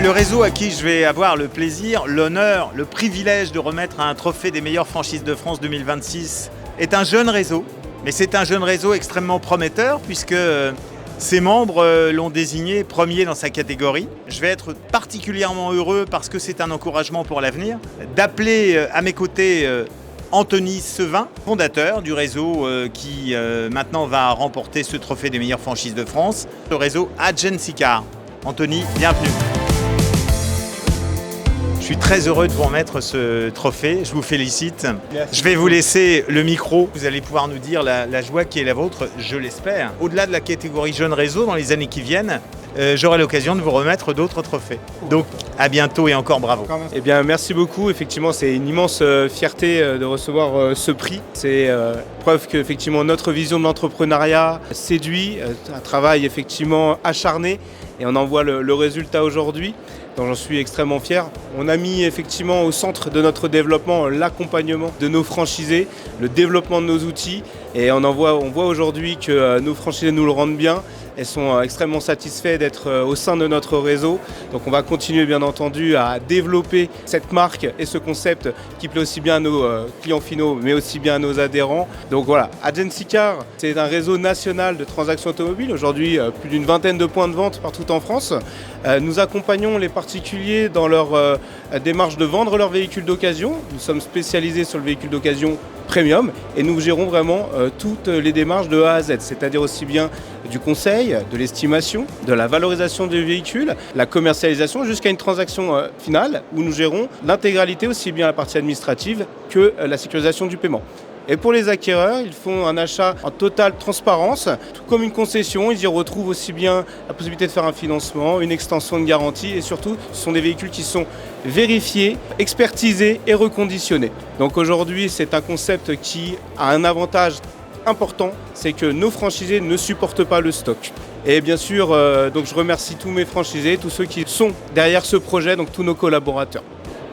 le réseau à qui je vais avoir le plaisir, l'honneur, le privilège de remettre un trophée des meilleures franchises de France 2026 est un jeune réseau. Mais c'est un jeune réseau extrêmement prometteur puisque ses membres l'ont désigné premier dans sa catégorie. Je vais être particulièrement heureux parce que c'est un encouragement pour l'avenir d'appeler à mes côtés Anthony Sevin, fondateur du réseau qui maintenant va remporter ce trophée des meilleures franchises de France, le réseau Agency-Car. Anthony, bienvenue. Je suis très heureux de vous remettre ce trophée, je vous félicite. Merci. Je vais vous laisser le micro, vous allez pouvoir nous dire la joie qui est la vôtre, je l'espère. Au-delà de la catégorie jeune réseau, dans les années qui viennent, j'aurai l'occasion de vous remettre d'autres trophées. Donc à bientôt et encore bravo. Eh bien, merci beaucoup. Effectivement, c'est une immense fierté de recevoir ce prix. C'est preuve qu'effectivement notre vision de l'entrepreneuriat séduit, un travail effectivement acharné, et on en voit le résultat aujourd'hui. Donc j'en suis extrêmement fier. On a mis effectivement au centre de notre développement l'accompagnement de nos franchisés, le développement de nos outils, et on voit aujourd'hui que nos franchisés nous le rendent bien. Elles sont extrêmement satisfaits d'être au sein de notre réseau. Donc on va continuer bien entendu à développer cette marque et ce concept qui plaît aussi bien à nos clients finaux mais aussi bien à nos adhérents. Donc voilà, Agency-Car, c'est un réseau national de transactions automobiles. Aujourd'hui, plus d'une vingtaine de points de vente partout en France. Nous accompagnons les particuliers dans leur démarche de vendre leur véhicule d'occasion. Nous sommes spécialisés sur le véhicule d'occasion premium et nous gérons vraiment toutes les démarches de A à Z, c'est-à-dire aussi bien du conseil, de l'estimation, de la valorisation du véhicule, la commercialisation jusqu'à une transaction finale où nous gérons l'intégralité, aussi bien la partie administrative que la sécurisation du paiement. Et pour les acquéreurs, ils font un achat en totale transparence, tout comme une concession. Ils y retrouvent aussi bien la possibilité de faire un financement, une extension de garantie et surtout, ce sont des véhicules qui sont vérifiés, expertisés et reconditionnés. Donc aujourd'hui, c'est un concept qui a un avantage important, c'est que nos franchisés ne supportent pas le stock. Et bien sûr, donc je remercie tous mes franchisés, tous ceux qui sont derrière ce projet, donc tous nos collaborateurs.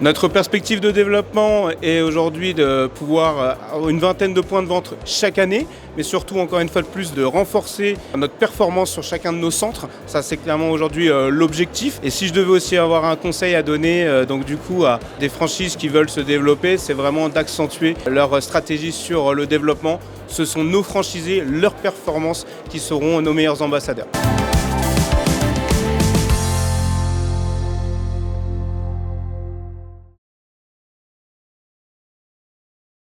Notre perspective de développement est aujourd'hui de pouvoir avoir une vingtaine de points de vente chaque année, mais surtout encore une fois de plus de renforcer notre performance sur chacun de nos centres. Ça c'est clairement aujourd'hui l'objectif. Et si je devais aussi avoir un conseil à donner donc du coup à des franchises qui veulent se développer, c'est vraiment d'accentuer leur stratégie sur le développement. Ce sont nos franchisés, leurs performances qui seront nos meilleurs ambassadeurs.